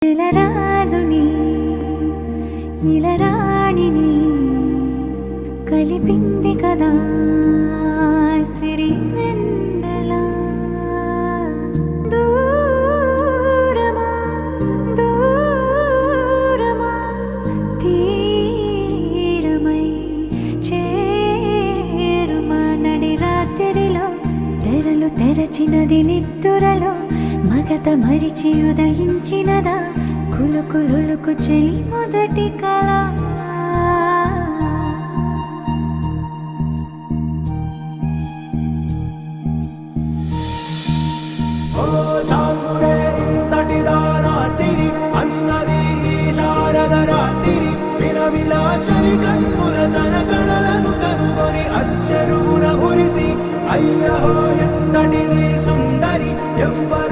రాజుని ఇలరాణిని కలిపింది కదా సిరి వెన్నెల. దూరమా దూరమా తీరమై చేరుమా నడి రాత్రిలో తెరలు తెరచినది నిద్దురలో మగత మరిచి ఉదయించినదా కులుకులులుకు చెలి మొదటి కళ. సిరి అన్నది శారద రాత్రి విలవిలా చలి కన్నుల తన కళలను కనుగొని అచ్చరుగున మురిసి అయ్యహో ఎంతటిది సుందరి ఎవ్వరు